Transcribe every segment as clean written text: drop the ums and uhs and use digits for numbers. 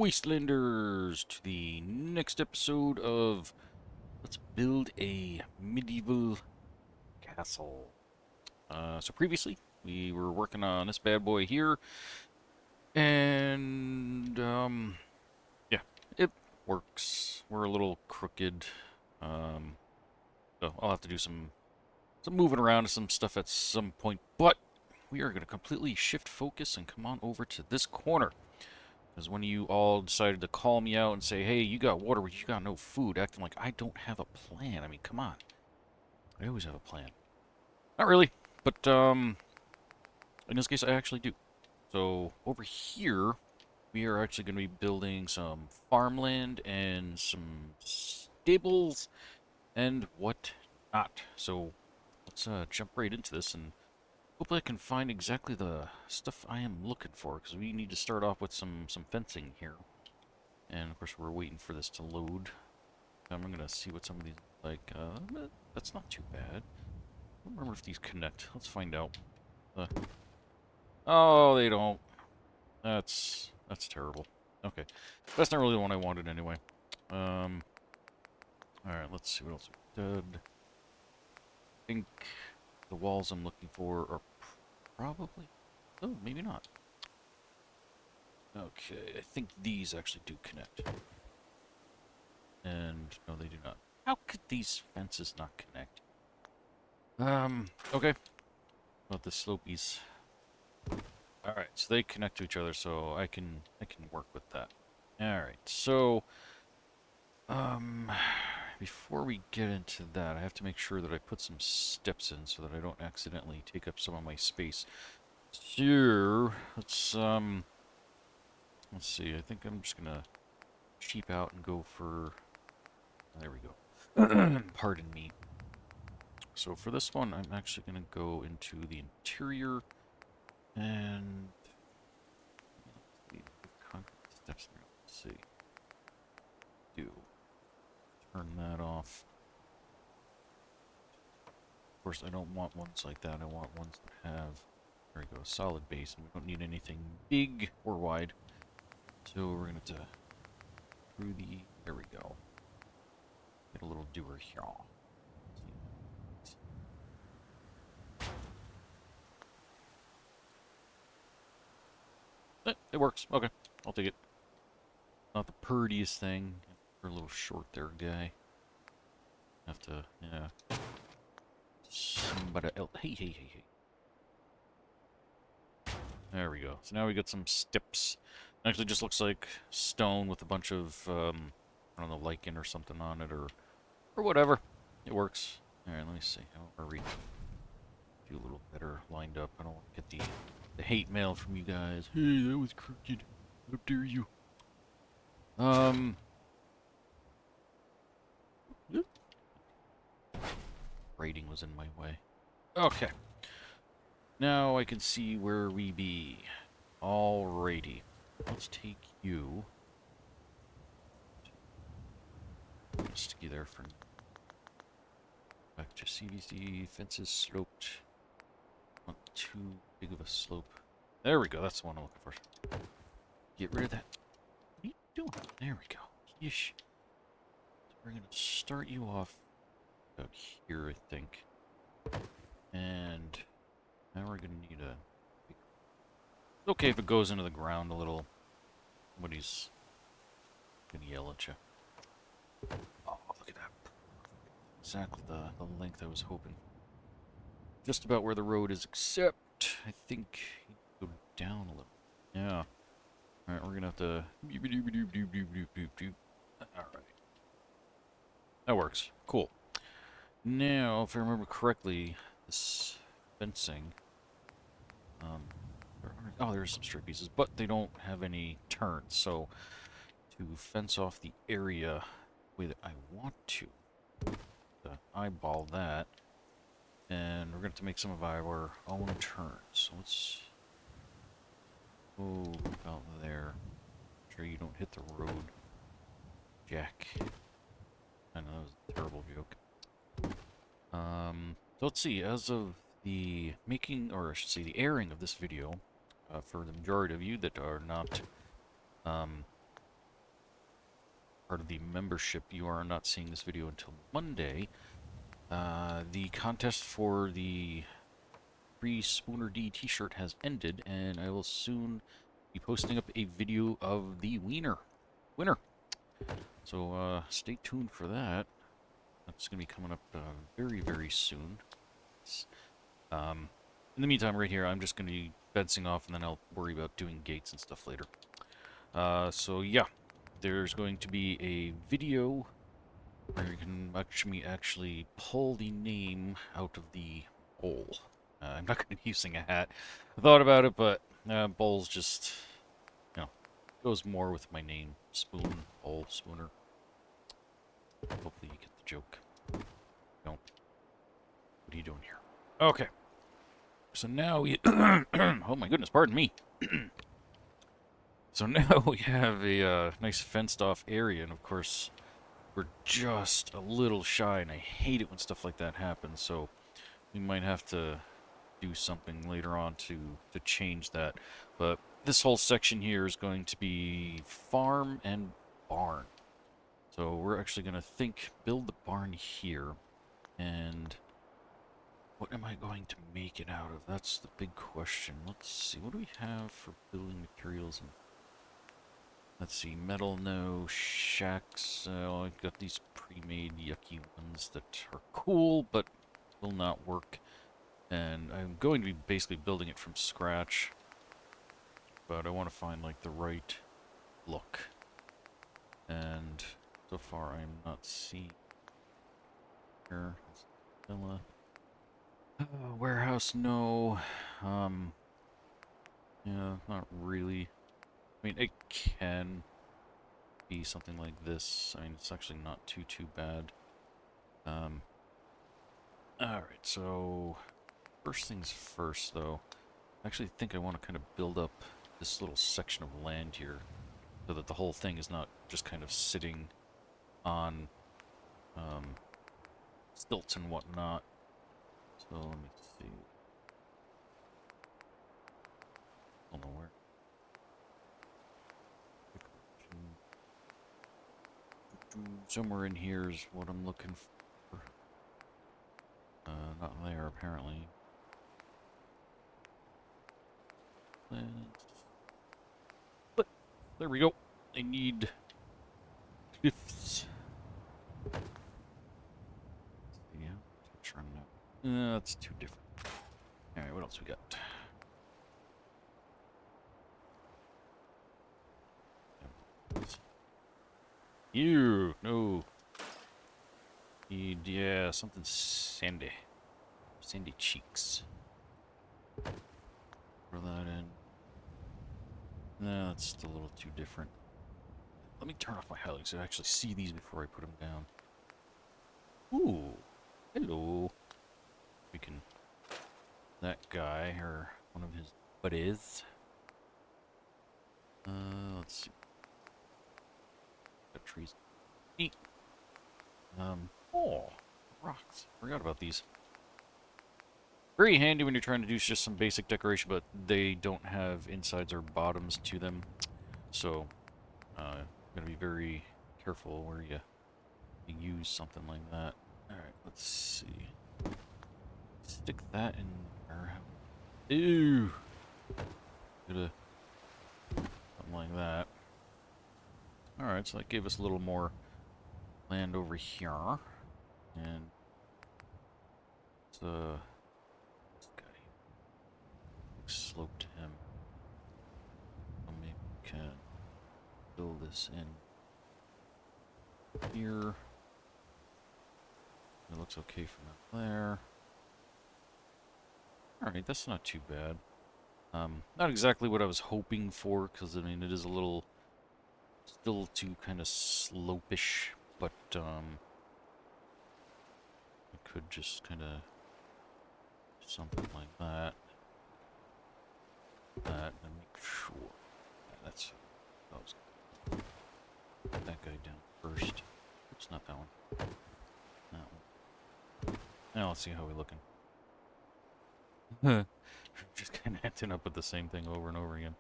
Wastelanders, to the next episode of Let's Build a Medieval Castle. So previously, we were working on this bad boy here, and, yeah, it works. We're a little crooked, so I'll have to do some moving around to some stuff at some point, but we are going to completely shift focus and come on over to this corner. Because when you all decided to call me out and say, hey, you got water, but you got no food, acting like I don't have a plan. I mean, come on. I always have a plan. Not really, but in this case, I actually do. So over here, we are actually going to be building some farmland and some stables and what not. So let's jump right into this and hopefully I can find exactly the stuff I am looking for, because we need to start off with some fencing here. And of course we're waiting for this to load. I'm going to see what some of these like. That's not too bad. I don't remember if these connect. Let's find out. Oh, they don't. That's terrible. Okay. That's not really the one I wanted anyway. Alright, let's see what else we did. I think the walls I'm looking for are probably... Oh, maybe not. Okay, I think these actually do connect. And, no, they do not. How could these fences not connect? Okay. About the slopies. Alright, so they connect to each other, so I can work with that. Alright, so... before we get into that, I have to make sure that I put some steps in so that I don't accidentally take up some of my space. So, let's see, I think I'm just gonna cheap out and go for... There we go. Pardon me. So for this one, I'm actually gonna go into the interior and... concrete steps there. Let's see. Turn that off. Of course, I don't want ones like that. I want ones that have, there we go, a solid base, and we don't need anything big or wide. So we're going to through the, there we go. Get a little doer here. It works. Okay, I'll take it. Not the prettiest thing. You're a little short there, guy. Have to, yeah. Somebody else. Hey. There we go. So now we got some steps. It actually just looks like stone with a bunch of, I don't know, lichen or something on it, or whatever. It works. Alright, let me see. How are we? Do a little better lined up. I don't want to get the hate mail from you guys. Hey, that was crooked. How dare you? Writing was in my way. Okay. Now I can see where we be. Alrighty. Let's take you. Stick you there for... Back to CVC. Fences sloped. Not too big of a slope. There we go. That's the one I'm looking for. Get rid of that. What are you doing? There we go. Yeesh. So we're going to start you off out here, I think. And now we're going to need a... It's okay if it goes into the ground a little. Somebody's going to yell at you. Oh, look at that. Exactly the length I was hoping. Just about where the road is, except I think you go down a little. Yeah. Alright, we're going to have to... Alright. That works. Cool. Now, if I remember correctly, this fencing... there's some straight pieces, but they don't have any turns, so to fence off the area the way that I want to eyeball that, and we're going to have to make some of our own turns. So let's go about there. Make sure you don't hit the road, Jack. I know that was a terrible joke. So let's see, as of the making, or I should say the airing of this video, for the majority of you that are not part of the membership, you are not seeing this video until Monday. The contest for the free Spoonerdee t-shirt has ended, and I will soon be posting up a video of the winner. So stay tuned for that. That's going to be coming up very, very soon. In the meantime, right here, I'm just going to be fencing off, and then I'll worry about doing gates and stuff later. So yeah, there's going to be a video where you can actually pull the name out of the bowl. I'm not going to be using a hat. I thought about it, but bowl's just, you know, goes more with my name. Spoon, bowl, spooner. Hopefully you get the joke. Don't. What are you doing here? Okay. So now we... oh my goodness, pardon me. So now we have a nice fenced-off area, and of course, we're just a little shy, and I hate it when stuff like that happens, so we might have to do something later on to change that. But this whole section here is going to be farm and barn. So we're actually going to build the barn here, and what am I going to make it out of? That's the big question. Let's see, what do we have for building materials? And let's see, metal, no, shacks. I've got these pre-made yucky ones that are cool, but will not work. And I'm going to be basically building it from scratch, but I want to find like the right look. And so far I'm not seeing here. Villa. Warehouse, no. Yeah, not really. I mean, it can be something like this. I mean, it's actually not too bad. Alright, so first things first, though. I actually think I want to kind of build up this little section of land here so that the whole thing is not just kind of sitting on stilts and whatnot. So let me see. I don't know where. Somewhere in here is what I'm looking for. Not there, apparently. But there we go. I need fifths. Yeah, touch run now. That's too different. Alright, what else we got? Ew, no. Need, yeah, something sandy. Sandy cheeks. Throw that in. No, that's just a little too different. Let me turn off my highlights so I actually see these before I put them down. Ooh, hello. We can... That guy, or one of his buddies. Let's see. Got trees. Neat. Oh, rocks. Forgot about these. Very handy when you're trying to do just some basic decoration, but they don't have insides or bottoms to them. So, I'm going to be very careful where you use something like that. Alright, let's see. Stick that in there. Ew! Something like that. Alright, so that gave us a little more land over here. And it's this guy. Slope to him. So maybe we can fill this in here. It looks okay from up there. Alright, that's not too bad. Not exactly what I was hoping for, because I mean it is a little still too kind of slopish, but I could just kind of something like that. That and make sure. Yeah, that's that guy down first. Oops, not that one. That one. Now let's see how we're looking. Just kind of ending up with the same thing over and over again.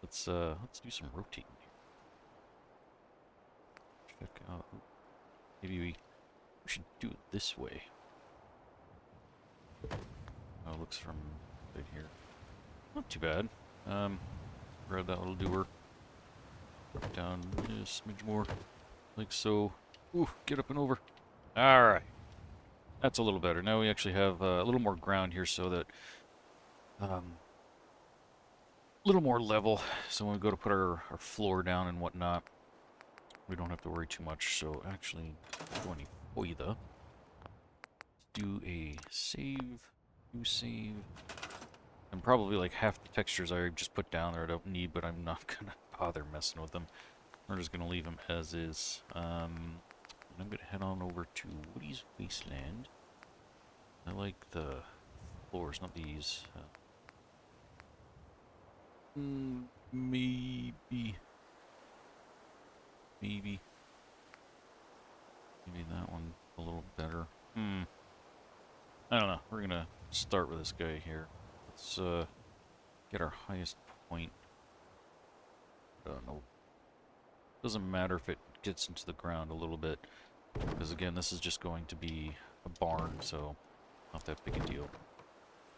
Let's do some rotating here. check out. Maybe we should do it this way. Oh, it looks from right here. Not too bad. Grab that little doer. Down a smidge more. Like so. Ooh, get up and over. Alright. That's a little better. Now we actually have a little more ground here so that a little more level. So when we go to put our floor down and whatnot, we don't have to worry too much. So actually, go any further. Do a save. New save. And probably like half the textures I just put down there I don't need, but I'm not going to bother messing with them. We're just going to leave them as is. And I'm going to head on over to Woody's Wasteland. I like the floors, not these. Maybe. Maybe that one a little better. I don't know. We're going to start with this guy here. Let's get our highest point. I don't know. Doesn't matter if it gets into the ground a little bit, because again, this is just going to be a barn, so not that big a deal.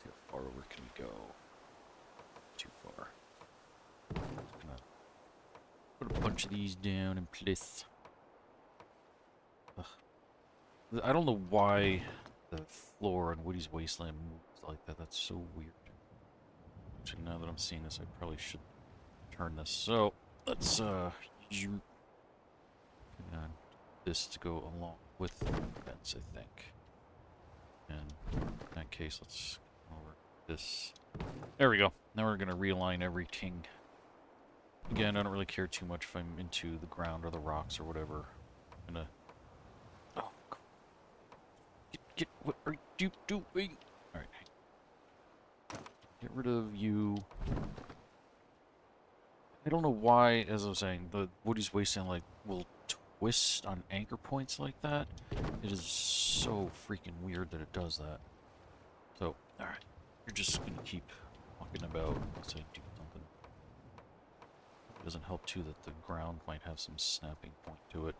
How far over can we go? Too far. Just gonna put a bunch of these down in place. Ugh. I don't know why the floor on Woody's Wasteland moves like that. That's so weird. Actually, now that I'm seeing this, I probably should turn this. So let's this to go along with the fence, I think. And in that case, let's go over this. There we go. Now we're going to realign everything. Again, I don't really care too much if I'm into the ground or the rocks or whatever. I'm gonna... Oh, what are you doing? Alright. Get rid of you. I don't know why, as I was saying, the Woody's Wasteland, like, will twist on anchor points like that. It is so freaking weird that it does that. So, alright. You're just gonna keep walking about unless I do something. It doesn't help, too, that the ground might have some snapping point to it.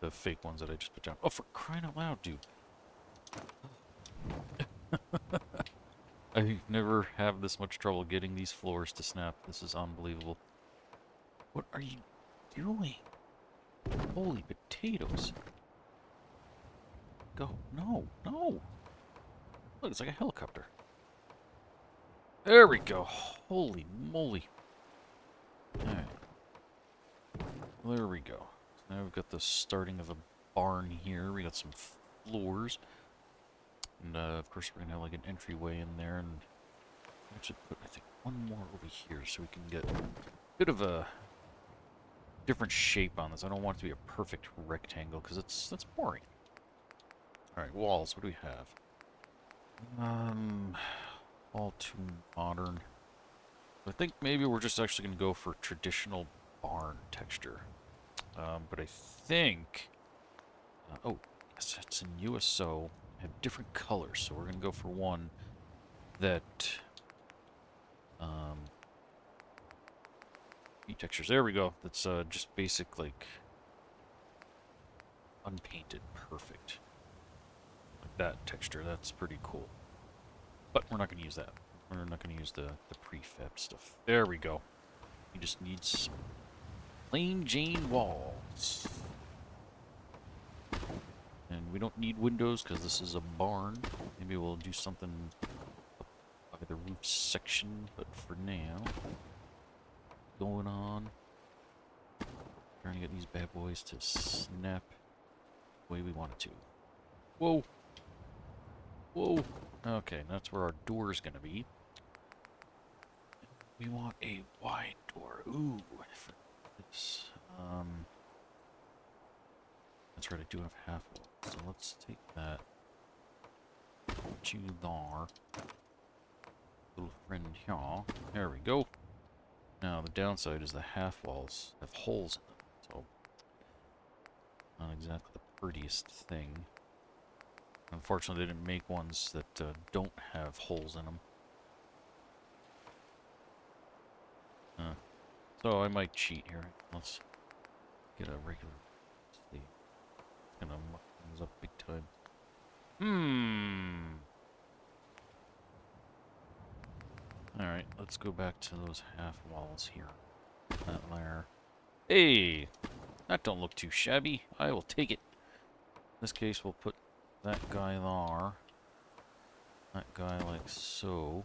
The fake ones that I just put down. Oh, for crying out loud, dude. I never have this much trouble getting these floors to snap. This is unbelievable. What are you doing? Holy potatoes. Go. No, no. Look, it's like a helicopter. There we go. Holy moly. Alright. There we go. So now we've got the starting of a barn here. We got some floors. And, of course, we're going to have, like, an entryway in there. And I should put, I think, one more over here so we can get a bit of a different shape on this. I don't want it to be a perfect rectangle, because that's boring. Alright, walls. What do we have? All too modern. I think maybe we're just actually going to go for traditional barn texture. But I think... oh, yes, it's in USO. Have different colors, so we're going to go for one that... textures. There we go. That's just basic, like... unpainted. Perfect. Like that texture. That's pretty cool. But we're not going to use that. We're not going to use the prefab stuff. There we go. We just need some plain Jane walls. And we don't need windows because this is a barn. Maybe we'll do something up by the roof section, but for now, going on. Trying to get these bad boys to snap the way we want it to. Whoa! Whoa! Okay, that's where our door is going to be. We want a wide door. Ooh, for this. That's right, I do have half wall. So let's take that. Put you there. Little friend here. There we go. Now, the downside is the half walls have holes in them. So, not exactly the prettiest thing. Unfortunately, they didn't make ones that don't have holes in them. So I might cheat here. Let's get a regular sleeve. gonna muck things up big time. Hmm. Alright, let's go back to those half walls here. That layer. Hey! That don't look too shabby. I will take it. In this case, we'll put that guy there. That guy like so.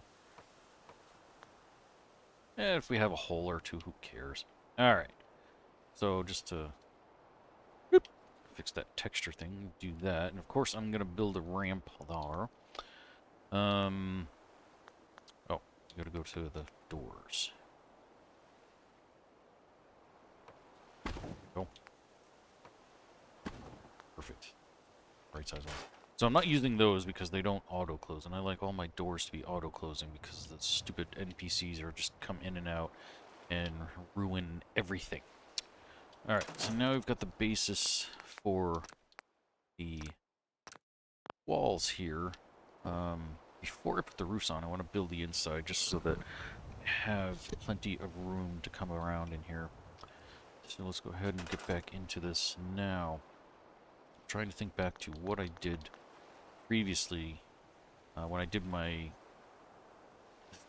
And if we have a hole or two, who cares? Alright. So just to fix that texture thing, do that. And of course, I'm going to build a ramp there. Oh, you gotta go to the doors. Go. Perfect. Right size one. So I'm not using those because they don't auto-close, and I like all my doors to be auto-closing because the stupid NPCs are just come in and out and ruin everything. Alright, so now we've got the basis for the walls here. Before I put the roofs on, I want to build the inside just so that I have plenty of room to come around in here. So let's go ahead and get back into this now. I'm trying to think back to what I did previously when I did my...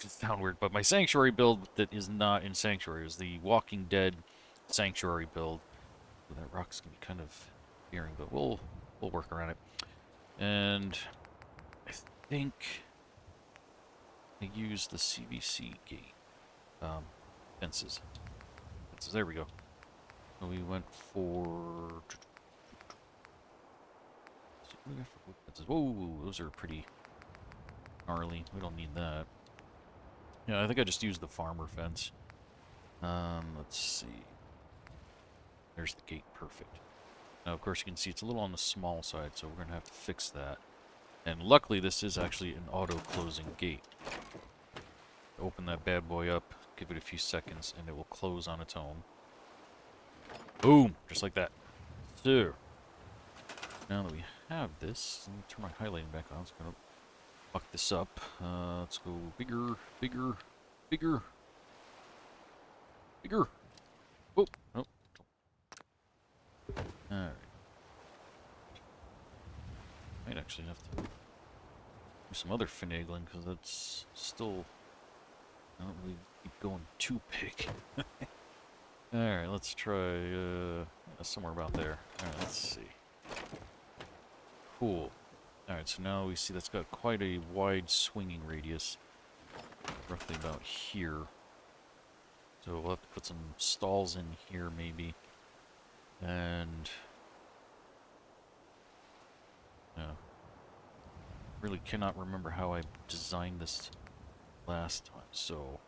It sounds weird, but my Sanctuary build that is not in Sanctuary is the Walking Dead Sanctuary build. So that rock's going to be kind of veering, but we'll work around it. And I think I used the CVC gate fences. There we go. So we went for... Whoa, those are pretty gnarly. We don't need that. Yeah, I think I just used the farmer fence. Let's see. There's the gate, perfect. Now, of course, you can see it's a little on the small side, so we're going to have to fix that. And luckily, this is actually an auto-closing gate. Open that bad boy up, give it a few seconds, and it will close on its own. Boom! Just like that. So, now that we have this, let me turn my highlighting back on. It's going to fuck this up. Let's go bigger, bigger, bigger, bigger. Oh, nope. Alright. Might actually have to do some other finagling, because that's still... I don't really keep going too big. Alright, let's try somewhere about there. Alright, let's see. Cool. Alright, so now we see that's got quite a wide swinging radius. Roughly about here. So we'll have to put some stalls in here, maybe. And... yeah. Really cannot remember how I designed this last time, so...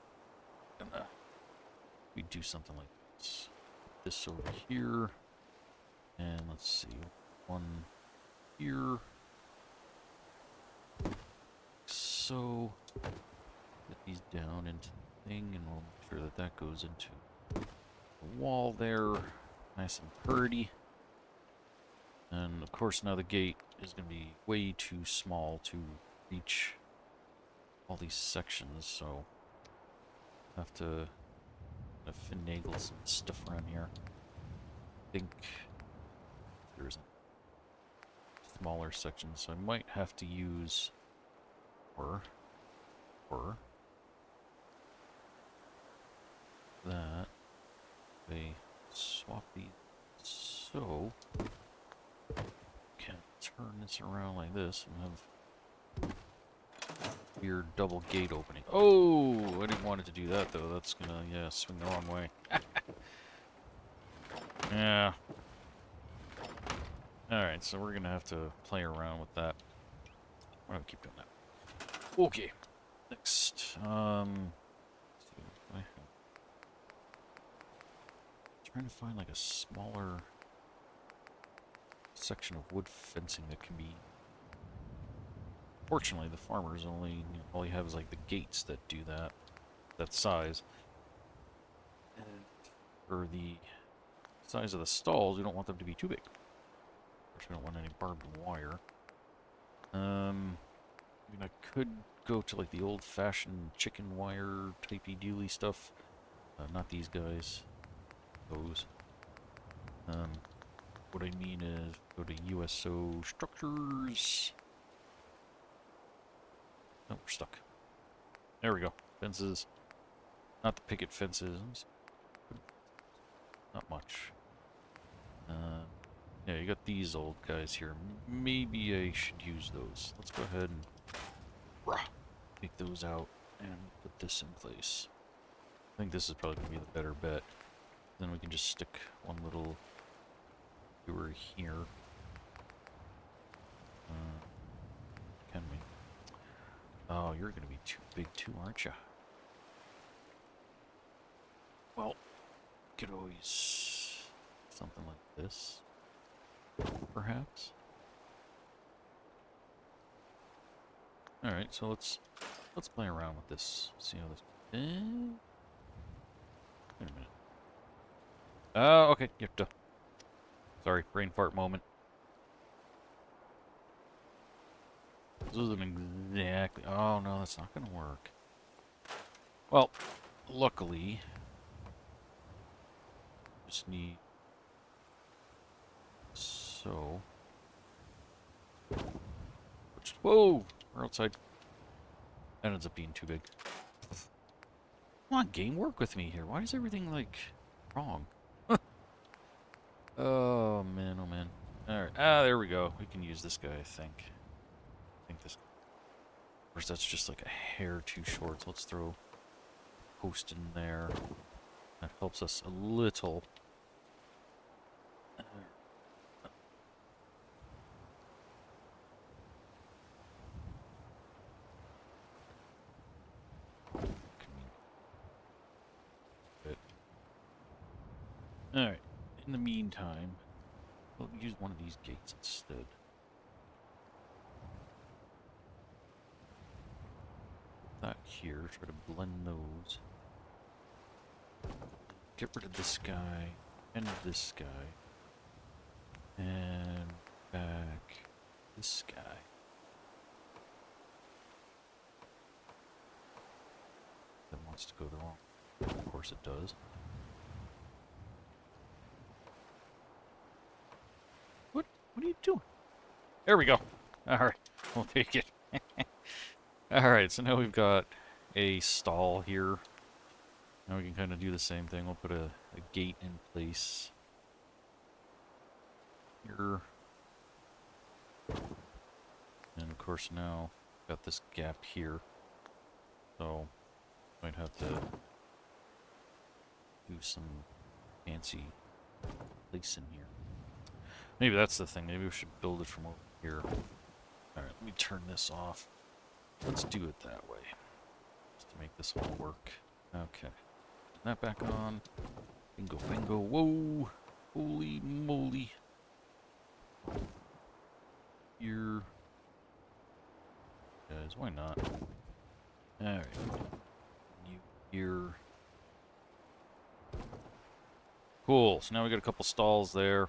we do something like this. Put this over here. And let's see. One here. So... get these down into the thing, and we'll make sure that that goes into the wall there. Nice and pretty. And of course now the gate is going to be way too small to reach all these sections, so I have to finagle some stuff around here. I think there's a smaller section, so I might have to use or that. They swap these so can turn this around like this and have weird double gate opening. Oh, I didn't want it to do that though. That's gonna, yeah, swing the wrong way. Yeah. Alright, so we're gonna have to play around with that. We're gonna keep doing that. Okay. Next. Let's see what I have. Trying to find like a smaller section of wood fencing that can be... Fortunately, the farmers only, all you have is like the gates that do that size. And for the size of the stalls, we don't want them to be too big. Of course, we don't want any barbed wire. I mean, I could go to like the old-fashioned chicken wire typey dealy stuff. Not these guys. Those. what I mean is go to USO structures. Oh, we're stuck. There we go. Fences. Not the picket fences. Not much. Yeah, you got these old guys here. Maybe I should use those. Let's go ahead and take those out and put this in place. I think this is probably going to be the better bet. Then we can just stick one little viewer here. Can we? Oh, you're going to be too big too, aren't you? Well, could always something like this, perhaps. All right, so let's play around with this. See how this. Wait a minute. Oh, okay. You have to. Sorry, brain fart moment. This isn't exactly. Oh no, that's not gonna work. Well, luckily, just need so. Whoa! We're outside. That ends up being too big. Come on, game, work with me here. Why is everything like wrong? Oh man, oh man. All right, there we go. We can use this guy, I think. This. Of course, that's just like a hair too short. So let's throw a post in there. That helps us a little. Alright, in the meantime, we'll use one of these gates instead. That here, try to blend those. Get rid of this guy, and this guy. And back this guy. That wants to go the wrong. Of course it does. What are you doing? There we go. Alright, we'll take it. Alright, so now we've got a stall here. Now we can kind of do the same thing. We'll put a gate in place here. And of course now, got this gap here. So, might have to do some fancy place in here. Maybe that's the thing. Maybe we should build it from over here. Alright, let me turn this off. Let's do it that way. Just to make this all work. Okay. Turn that back on. Bingo, bingo. Whoa! Holy moly. Here. Guys, why not? Alright. You here. Cool. So now we got a couple stalls there.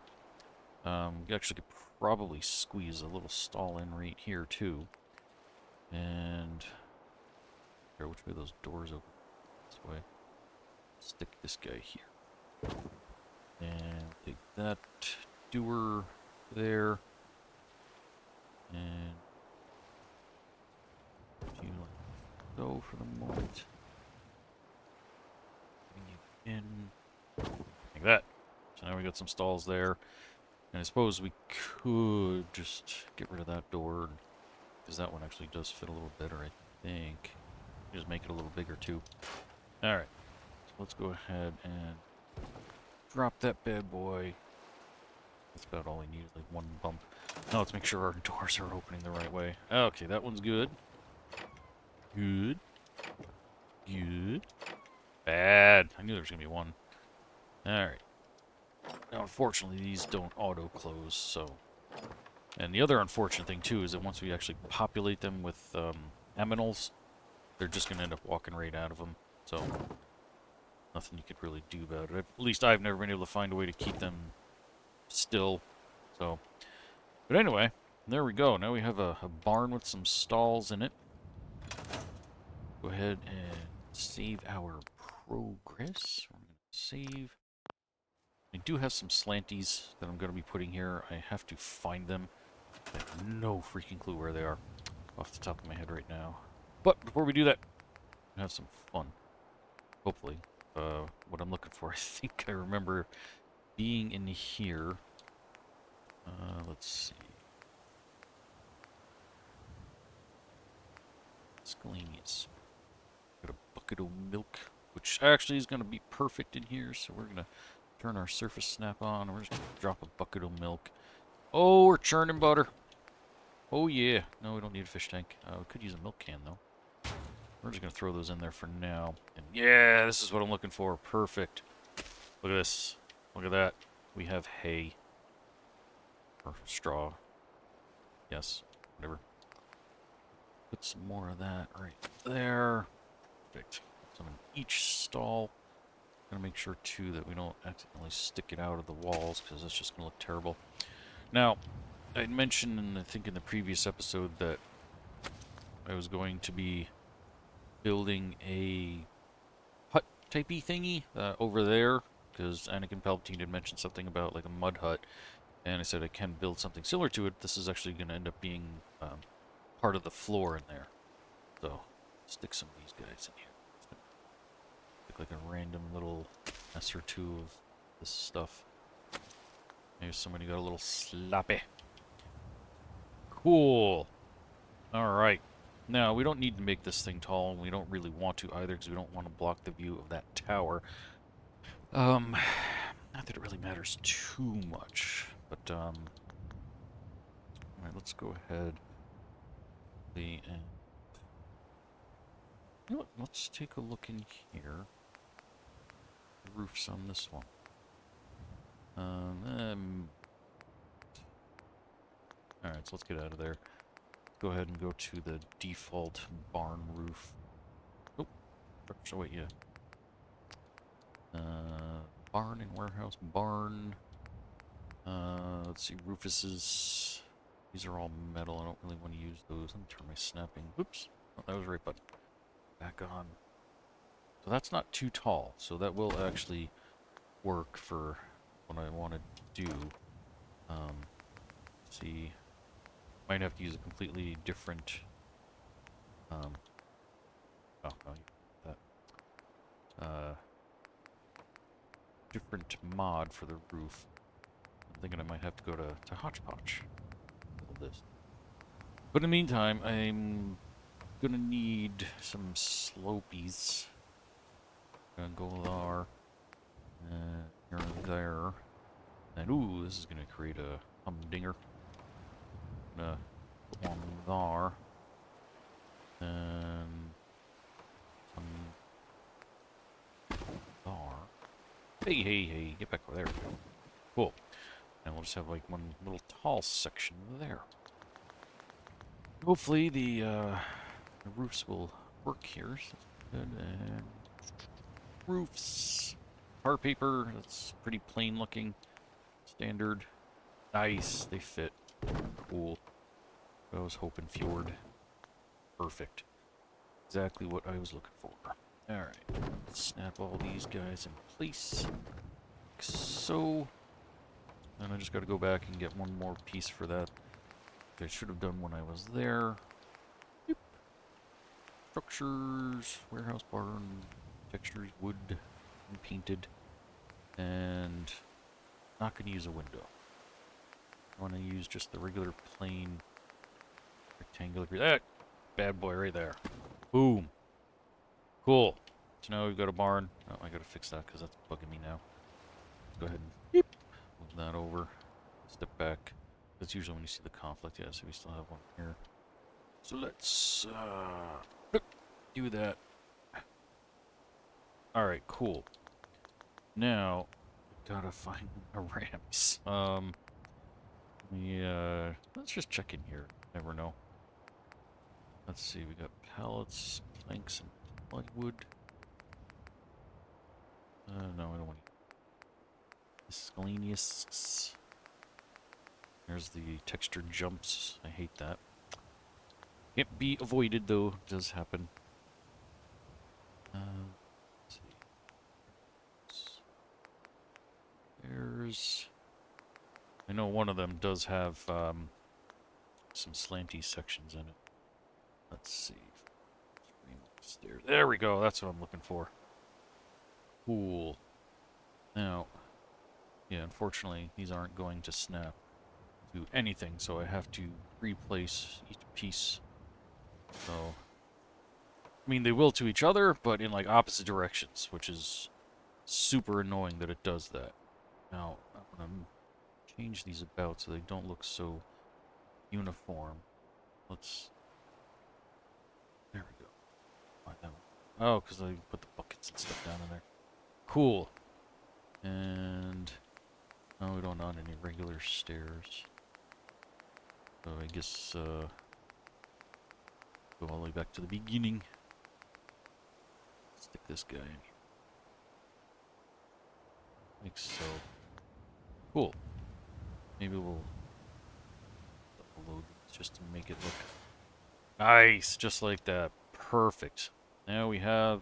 We actually could probably squeeze a little stall in right here too. And here, which way those doors open? This way. Stick this guy here. And take that doer there. And do like so for the moment. Bring you in. Like that. So now we got some stalls there. And I suppose we could just get rid of that door, because that one actually does fit a little better, I think. Just make it a little bigger, too. Alright, so let's go ahead and drop that bad boy. That's about all we need, like one bump. Now let's make sure our doors are opening the right way. Okay, that one's good. Good. Good. Bad. I knew there was going to be one. Alright. Now, unfortunately, these don't auto-close, so... And the other unfortunate thing, too, is that once we actually populate them with aminals, they're just going to end up walking right out of them, so... Nothing you could really do about it. At least I've never been able to find a way to keep them still, so... But anyway, there we go. Now we have a barn with some stalls in it. Go ahead and save our progress. We're going to save... I do have some slanties that I'm going to be putting here. I have to find them. I have no freaking clue where they are off the top of my head right now. But before we do that, have some fun. Hopefully. What I'm looking for, I think I remember being in here. Let's see. Scalenius. Got a bucket of milk, which actually is going to be perfect in here. So we're going to turn our surface snap on. And we're just going to drop a bucket of milk. Oh, we're churning butter. Oh, yeah. No, we don't need a fish tank. We could use a milk can, though. We're just going to throw those in there for now. And yeah, this is what I'm looking for. Perfect. Look at this. Look at that. We have hay. Or straw. Yes. Whatever. Put some more of that right there. Perfect. Some in each stall. Gonna make sure, too, that we don't accidentally stick it out of the walls, because that's just gonna look terrible. Now, I mentioned, I think in the previous episode, that I was going to be building a hut-typey thingy over there, because Anakin Palpatine had mentioned something about like a mud hut, and I said I can build something similar to it. This is actually going to end up being part of the floor in there. So, stick some of these guys in here. Look like a random little mess or two of this stuff. Maybe somebody got a little sloppy. Cool. Alright. Now, we don't need to make this thing tall, and we don't really want to either, because we don't want to block the view of that tower. Not that it really matters too much, but, alright, let's go ahead. You know what, let's take a look in here. The roof's on this one. Alright, so let's get out of there. Go ahead and go to the default barn roof. Oh, so wait, yeah. Barn and warehouse, barn. Let's see, roofuses. These are all metal. I don't really want to use those. Let me turn my snapping. Oops. Oh, that was the right button. Back on. So that's not too tall. So that will actually work for what I want to do. See. Might have to use a completely different oh no, that different mod for the roof. I'm thinking I might have to go to Hodgepodge with this. But in the meantime, I'm gonna need some slopies. Gonna go there and there. And ooh, this is gonna create a humdinger. Gonna put one there. And some there. Hey, hey, hey, get back over there. Cool. And we'll just have like one little tall section there. Hopefully the roofs will work here. Good. And roofs. Tar paper, that's pretty plain looking. Standard. Nice, they fit. Cool. I was hoping Fjord. Perfect. Exactly what I was looking for. Alright. Snap all these guys in place. Like so. And I just gotta go back and get one more piece for that. Which I should have done when I was there. Yep. Structures, warehouse barn, textures, wood, and painted. And not gonna use a window. I want to use just the regular plain rectangular. That bad boy right there. Boom. Cool. So now we've got a barn. Oh, I gotta fix that because that's bugging me now. Go ahead and move that over. Step back. That's usually when you see the conflict. Yeah, so we still have one here. So let's do that. Alright, cool. Now, gotta find the ramps. Yeah, let's just check in here. Never know. Let's see, we got pallets, planks, and plywood. No, I don't want Scalenius. There's the textured jumps. I hate that. Can't be avoided, though. It does happen. Let's see. There. doors. I know one of them does have some slanty sections in it. Let's see. Stairs. There we go. That's what I'm looking for. Cool. Now, yeah, unfortunately, these aren't going to snap to anything, so I have to replace each piece. So, I mean, they will to each other, but in like opposite directions, which is super annoying that it does that. Now, I'm going to change these about so they don't look so uniform. Let's... There we go. Oh, because I put the buckets and stuff down in there. Cool. And... no, we don't want any regular stairs. So I guess, go all the way back to the beginning. Stick this guy in here. Like so. Cool. Maybe we'll load this just to make it look nice, just like that. Perfect. Now we have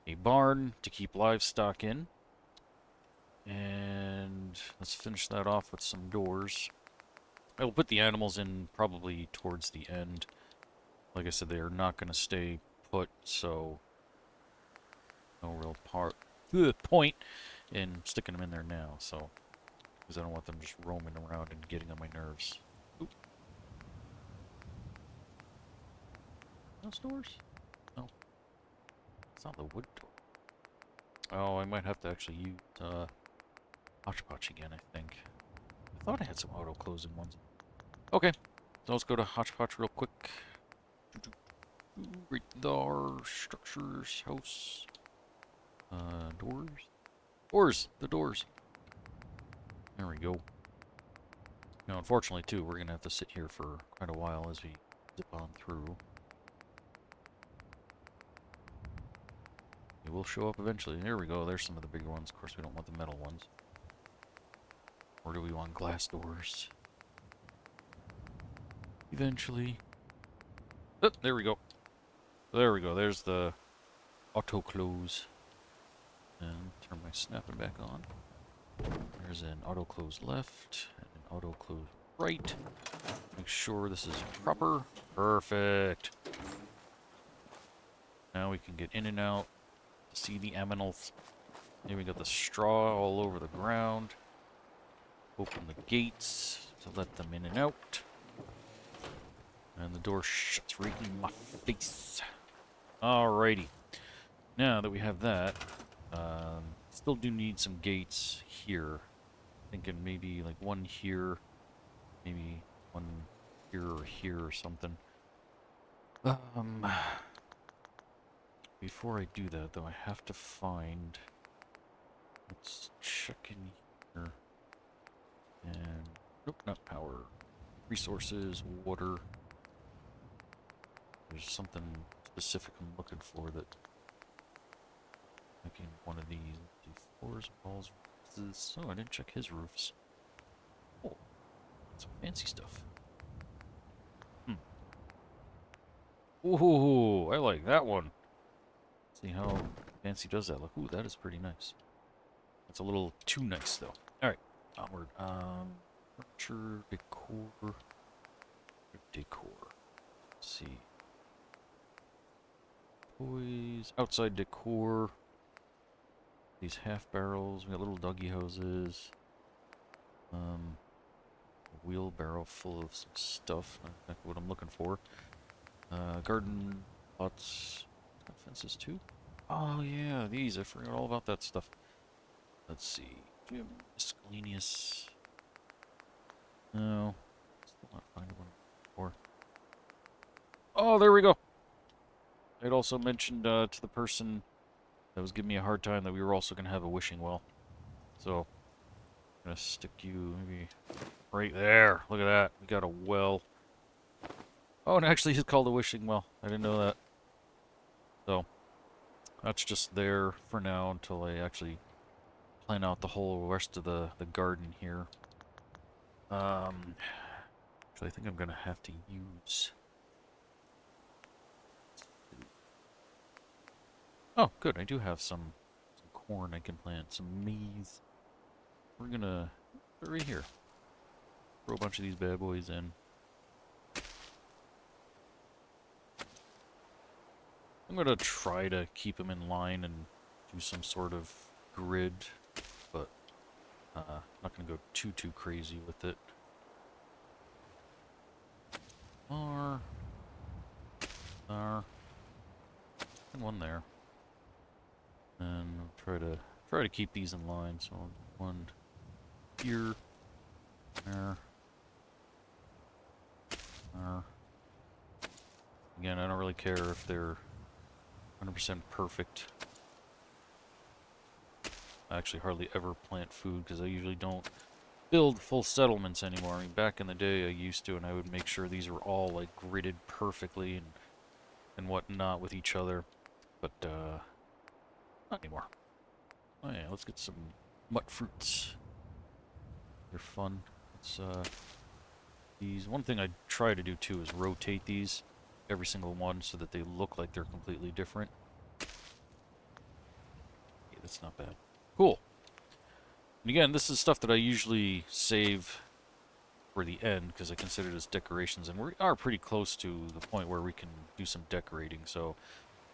a barn to keep livestock in. And let's finish that off with some doors. I will put the animals in probably towards the end. Like I said, they are not going to stay put, so no real point in sticking them in there now. So, because I don't want them just roaming around and getting on my nerves. Oop. Those doors? No, it's not the wood door. Oh, I might have to actually use Hodgepodge again, I think. I thought I had some auto-closing ones. Okay, so let's go to Hodgepodge real quick. Right there, structures, house, doors. Doors! The doors! There we go. Now, unfortunately, too, we're going to have to sit here for quite a while as we zip on through. It will show up eventually. There we go. There's some of the bigger ones. Of course, we don't want the metal ones. Or do we want glass doors? Eventually. Oh, there we go. There we go. There's the auto close. And turn my snapping back on. There's an auto close left and an auto close right. Make sure this is proper. Perfect. Now we can get in and out to see the aminals. Here we got the straw all over the ground. Open the gates to let them in and out. And the door shuts right in my face. Alrighty. Now that we have that, still do need some gates here. Thinking maybe like one here, maybe one here or something. Before I do that, though, I have to find... Let's check in here. And... nope, not power. Resources, water. There's something specific I'm looking for that... making one of these. Floors, walls, roofs. Oh, I didn't check his roofs. Oh, some fancy stuff. Ooh, I like that one. See how fancy does that look. Ooh, that is pretty nice. That's a little too nice, though. Alright, onward. Furniture, decor. Let's see. Toys, outside decor. These half barrels. We got little doggy houses. A wheelbarrow full of some stuff. Not exactly what I'm looking for. Garden pots. Fences too. Oh yeah, these. I forgot all about that stuff. Let's see. Gym, miscellaneous. No. Still not finding one before. Oh, there we go. I'd also mentioned to the person that was giving me a hard time that we were also going to have a wishing well. So, I'm going to stick you maybe right there. Look at that. We got a well. Oh, and actually it's called a wishing well. I didn't know that. So, that's just there for now until I actually plan out the whole rest of the garden here. Actually, I think I'm going to have to use... Oh, good. I do have some corn I can plant. Some maize. we're gonna put it right here. Throw a bunch of these bad boys in. I'm gonna try to keep them in line and do some sort of grid, but not gonna go too crazy with it. And one there. And I'll try to keep these in line. So one here, there. Again, I don't really care if they're 100% perfect. I actually hardly ever plant food because I usually don't build full settlements anymore. I mean, back in the day I used to, and I would make sure these were all like gridded perfectly and whatnot with each other. But not anymore. Oh yeah, let's get some mutt fruits. They're fun. It's these. One thing I try to do too is rotate these, every single one, so that they look like they're completely different. Yeah, that's not bad. Cool. And again, this is stuff that I usually save for the end because I consider this decorations, and we are pretty close to the point where we can do some decorating. So,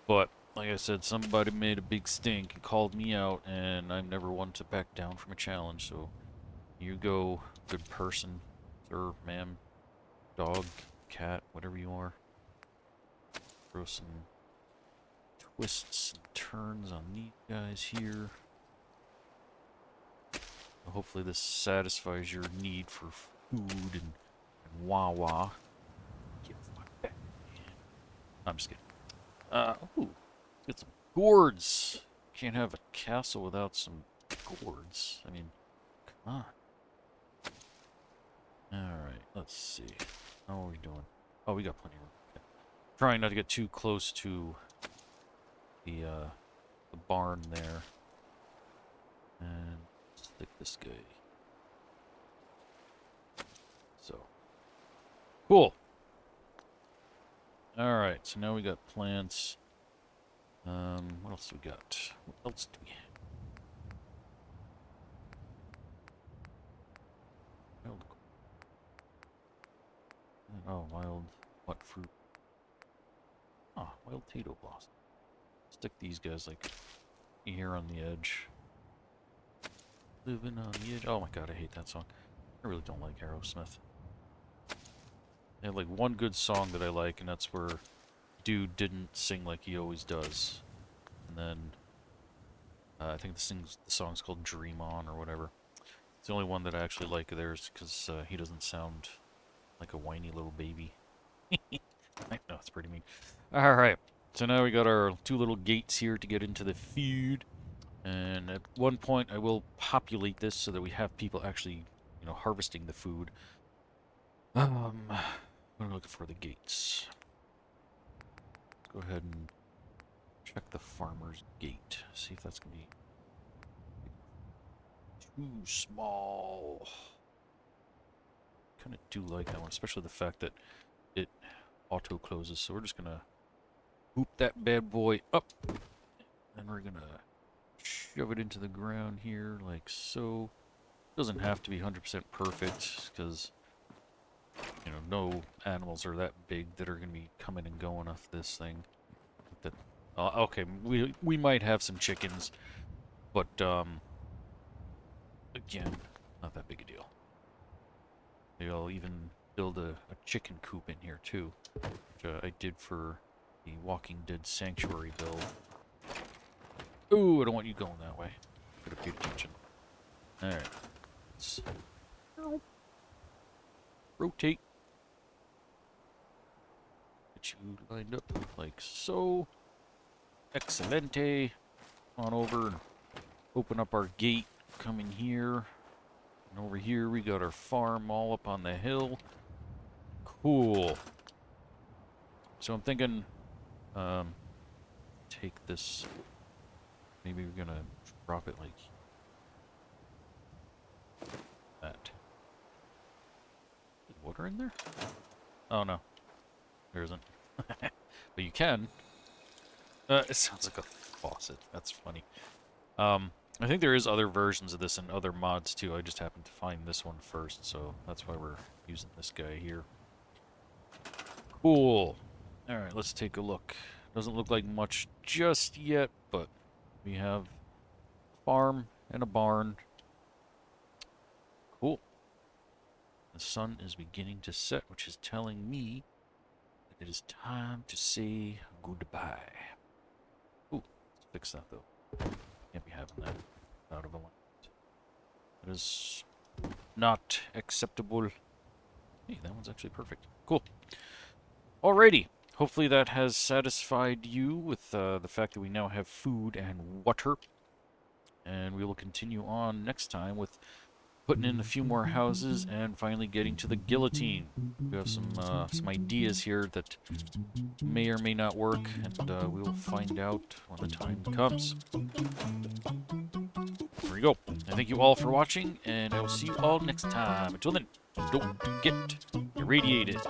but like I said, somebody made a big stink and called me out, and I'm never one to back down from a challenge. So, you go, good person, sir, ma'am, dog, cat, whatever you are. Throw some twists and turns on these guys here. Hopefully this satisfies your need for food and wah-wah. I'm just kidding. Ooh, get some gourds. Can't have a castle without some gourds. I mean, come on. Alright, let's see. How are we doing? Oh, we got plenty of room. Okay. Trying not to get too close to the barn there. And stick this guy. So. Cool. Alright, so now we got plants. What else do we got? What else do we have? Wild what fruit? Oh, wild potato blossom. Stick these guys like here on the edge. Living on the edge. Oh my god, I hate that song. I really don't like Aerosmith. They have like one good song that I like, and that's where dude didn't sing like he always does. And then I think the song's called Dream On or whatever. It's the only one that I actually like of theirs because he doesn't sound like a whiny little baby. I know, it's pretty mean. Alright, so now we got our two little gates here to get into the food. And at one point I will populate this so that we have people actually, you know, harvesting the food. What am I looking for? The gates. Let's go ahead and check the farmer's gate. See if that's going to be too small. Kind of do like that one, especially the fact that it auto closes. So we're just going to hoop that bad boy up. And we're going to shove it into the ground here like so. Doesn't have to be 100% perfect because, you know, no animals are that big that are going to be coming and going off this thing. That okay, we might have some chickens, but again, not that big a deal. Maybe I'll even build a chicken coop in here too, which I did for the Walking Dead Sanctuary build. Ooh, I don't want you going that way. Could have paid attention. Alright. Let's rotate. Get you lined up like so. Excelente. Come on over and open up our gate. Come in here. And over here we got our farm all up on the hill. Cool. So I'm thinking, take this. Maybe we're gonna drop it like that. Is water in there? Oh no, there isn't. But you can. It sounds like a faucet. That's funny. I think there is other versions of this and other mods too. I just happened to find this one first, so that's why we're using this guy here. Cool. Alright, let's take a look. Doesn't look like much just yet, but we have a farm and a barn. Cool. The sun is beginning to set, which is telling me that it is time to say goodbye. Ooh, let's fix that though. Can't be having that out of alignment. That is not acceptable. Hey, that one's actually perfect. Cool. Alrighty. Hopefully that has satisfied you with the fact that we now have food and water. And we will continue on next time with putting in a few more houses and finally getting to the guillotine. We have some ideas here that may or may not work, and we'll find out when the time comes. There we go. I thank you all for watching, and I will see you all next time. Until then, don't get irradiated.